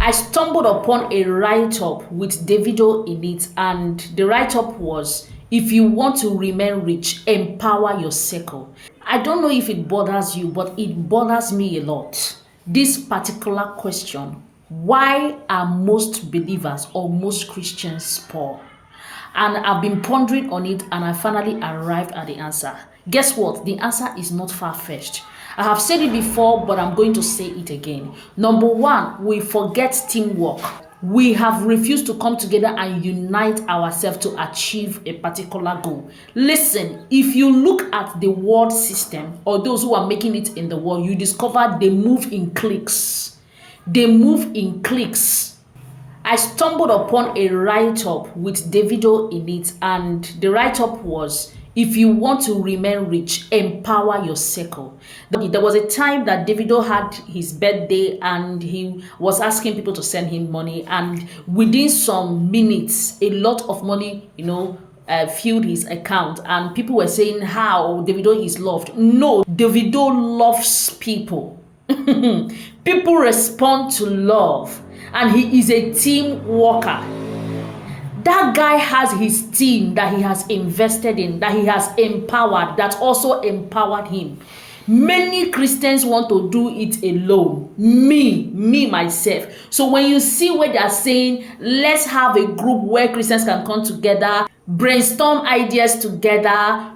I stumbled upon a write-up with Davido in it, and the write-up was, if you want to remain rich, empower your circle. I don't know if it bothers you, but it bothers me a lot. This particular question: why are most believers or most Christians poor? And I've been pondering on it, and I finally arrived at the answer. Guess what? The answer is not far-fetched. I have said it before, but I'm going to say it again. Number one, we forget teamwork. We have refused to come together and unite ourselves to achieve a particular goal. Listen, if you look at the world system or those who are making it in the world, you discover they move in cliques. They move in cliques. I stumbled upon a write-up with Davido in it, and the write-up was, if you want to remain rich, empower your circle. There was a time that Davido had his birthday and he was asking people to send him money, and within some minutes, a lot of money, filled his account, and people were saying how Davido is loved. No, Davido loves people. People respond to love, and he is a team worker. That guy has his team that he has invested in, that he has empowered, that also empowered him. Many Christians want to do it alone. Me, myself. So when you see where they are saying, let's have a group where Christians can come together, brainstorm ideas together,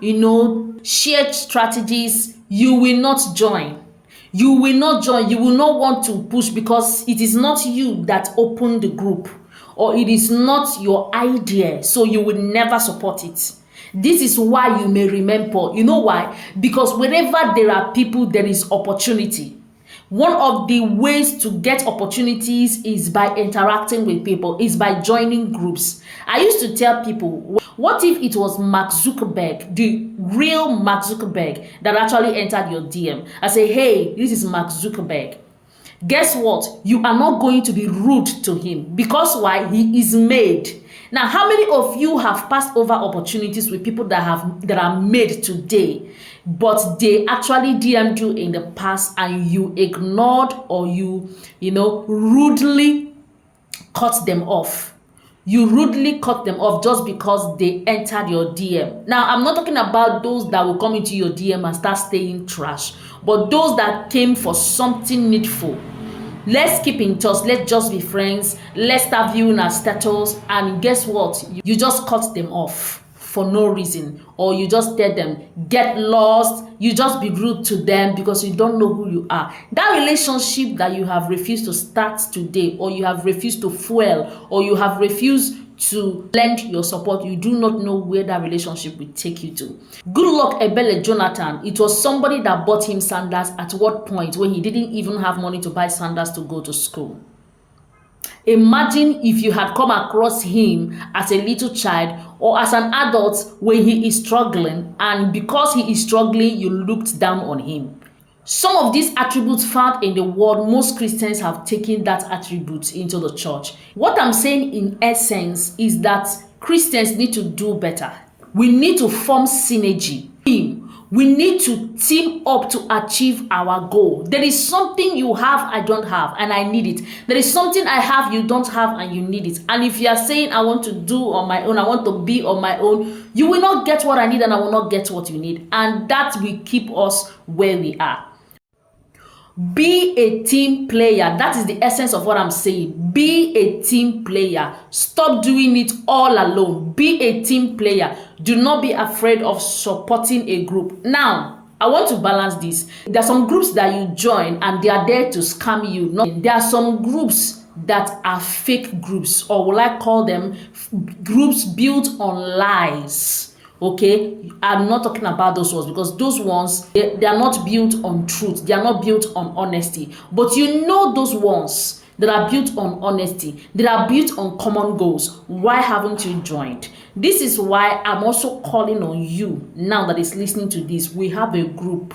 share strategies, you will not join. You will not join. You will not want to push, because it is not you that opened the group, or it is not your idea, so you will never support it. This is why you may remain poor. You know why? Because wherever there are people, there is opportunity. One of the ways to get opportunities is by interacting with people, is by joining groups. I used to tell people, what if it was Mark Zuckerberg, the real Mark Zuckerberg, that actually entered your DM? I say, hey, this is Mark Zuckerberg. Guess what? You are not going to be rude to him, because why? He is made. Now, how many of you have passed over opportunities with people that are made today, but they actually DM'd you in the past and you ignored, or you rudely cut them off? You rudely cut them off just because they entered your DM. Now, I'm not talking about those that will come into your DM and start saying trash, but those that came for something needful. Let's keep in touch. Let's just be friends. Let's start viewing our status. And guess what? You just cut them off for no reason. Or you just tell them, get lost. You just be rude to them because you don't know who you are. That relationship that you have refused to start today, or you have refused to fuel, or you have refused to lend your support, you do not know where that relationship will take you to. Good luck, Ebele Jonathan. It was somebody that bought him sandals at what point when he didn't even have money to buy sandals to go to school. Imagine if you had come across him as a little child or as an adult when he is struggling, and because he is struggling, you looked down on him. Some of these attributes found in the world, most Christians have taken that attribute into the church. What I'm saying in essence is that Christians need to do better. We need to form synergy. We need to team up to achieve our goal. There is something you have, I don't have, and I need it. There is something I have, you don't have, and you need it. And if you are saying, I want to do on my own, I want to be on my own, you will not get what I need, and I will not get what you need. And that will keep us where we are. Be a team player. That is the essence of what I'm saying. Be a team player. Stop doing it all alone. Be a team player. Do not be afraid of supporting a group. Now, I want to balance this. There are some groups that you join and they are there to scam you. No, there are some groups that are fake groups, or will I call them groups built on lies. Okay, I'm not talking about those ones, because those ones, they are not built on truth. They are not built on honesty. But those ones that are built on honesty, that are built on common goals, why haven't you joined? This is why I'm also calling on you now that is listening to this. We have a group.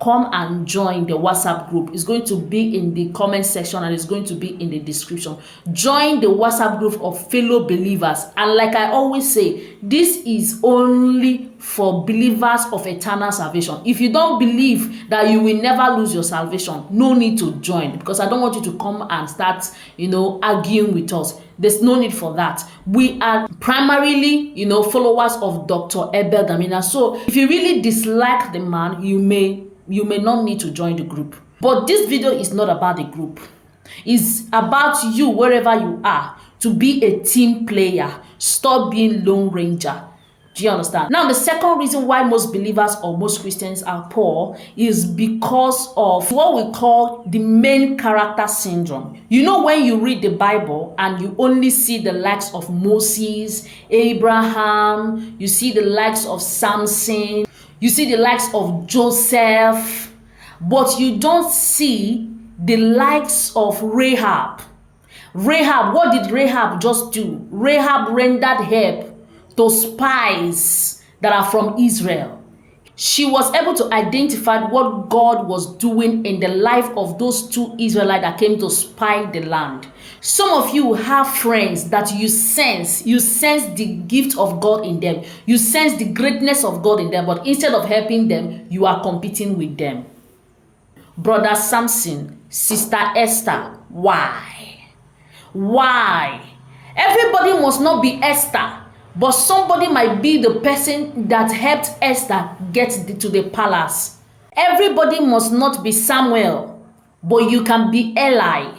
come and join the WhatsApp group. It's going to be in the comment section and it's going to be in the description. Join the WhatsApp group of fellow believers. And like I always say, this is only for believers of eternal salvation. If you don't believe that you will never lose your salvation, no need to join, because I don't want you to come and start, arguing with us. There's no need for that. We are primarily, followers of Dr. Abel Damina. So if you really dislike the man, you may not need to join the group. But this video is not about the group. It's about you, wherever you are, to be a team player. Stop being Lone Ranger. Do you understand? Now, the second reason why most believers or most Christians are poor is because of what we call the main character syndrome. When you read the Bible and you only see the likes of Moses, Abraham, you see the likes of Samson, you see the likes of Joseph, but you don't see the likes of Rahab. What did Rahab just do? Rahab rendered help to spies that are from Israel. She was able to identify what God was doing in the life of those two Israelites that came to spy the land. Some of you have friends that you sense the gift of God in them. You sense the greatness of God in them, but instead of helping them, you are competing with them. Brother Samson, Sister Esther, why? Everybody must not be Esther, but somebody might be the person that helped Esther get to the palace. Everybody must not be Samuel, but you can be Eli,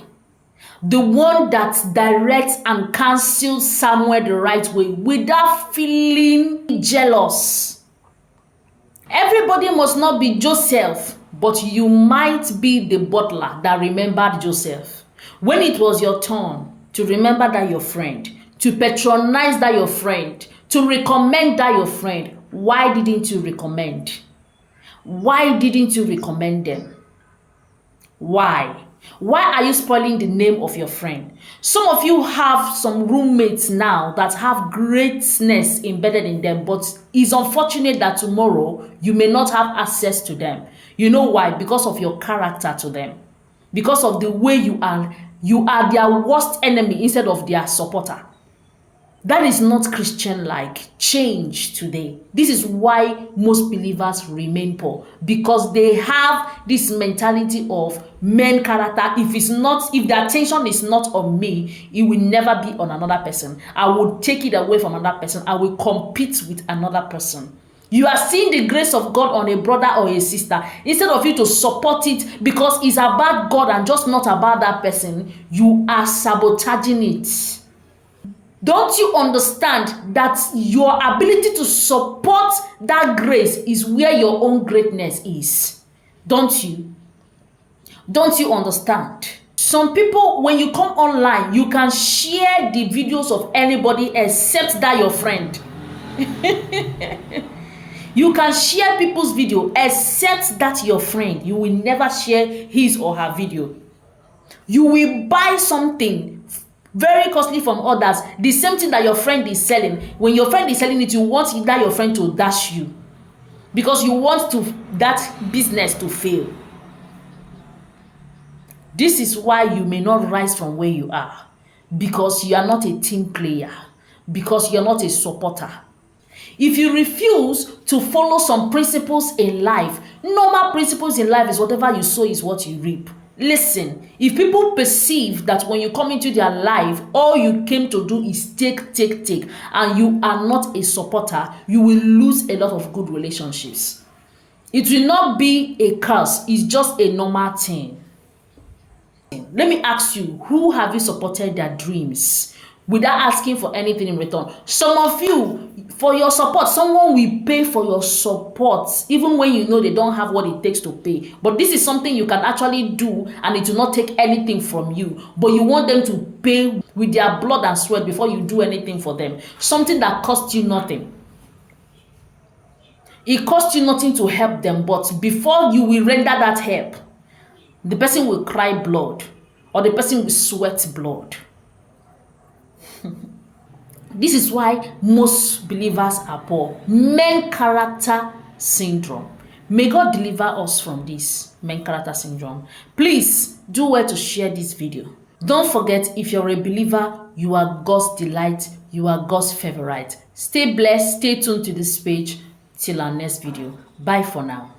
the one that directs and counsels Samuel the right way without feeling jealous. Everybody must not be Joseph, but you might be the butler that remembered Joseph. When it was your turn to remember that your friend, to patronize that your friend, to recommend that your friend, why didn't you recommend? Why didn't you recommend them? Why? Why are you spoiling the name of your friend? Some of you have some roommates now that have greatness embedded in them, but it's unfortunate that tomorrow you may not have access to them. You know why? Because of your character to them. Because of the way you are. You are their worst enemy instead of their supporter. That is not Christian-like. Change today. This is why most believers remain poor, because they have this mentality of main character. If the attention is not on me, it will never be on another person. I will take it away from another person. I will compete with another person. You are seeing the grace of God on a brother or a sister. Instead of you to support it because it's about God and just not about that person, you are sabotaging it. Don't you understand that your ability to support that grace is where your own greatness is? Don't you? Don't you understand? Some people, when you come online, you can share the videos of anybody except that your friend. You can share people's video except that your friend. You will never share his or her video. You will buy something very costly from others, the same thing that your friend is selling. When your friend is selling it, you want that your friend to dash you, because you want that business to fail. This is why you may not rise from where you are, because you are not a team player, because you are not a supporter. If you refuse to follow some principles in life, normal principles in life is whatever you sow is what you reap. Listen, if people perceive that when you come into their life, all you came to do is take, and you are not a supporter, you will lose a lot of good relationships. It will not be a curse, it's just a normal thing. Let me ask you, who have you supported their dreams without asking for anything in return? Some of you, for your support, someone will pay for your support even when you know they don't have what it takes to pay. But this is something you can actually do and it will not take anything from you. But you want them to pay with their blood and sweat before you do anything for them. Something that costs you nothing. It costs you nothing to help them, but before you will render that help, the person will cry blood or the person will sweat blood. This is why most believers are poor. Main character syndrome. May God deliver us from this main character syndrome. Please do well to share this video. Don't forget, if you're a believer, you are God's delight, you are God's favorite. Stay blessed, stay tuned to this page. Till our next video. Bye for now.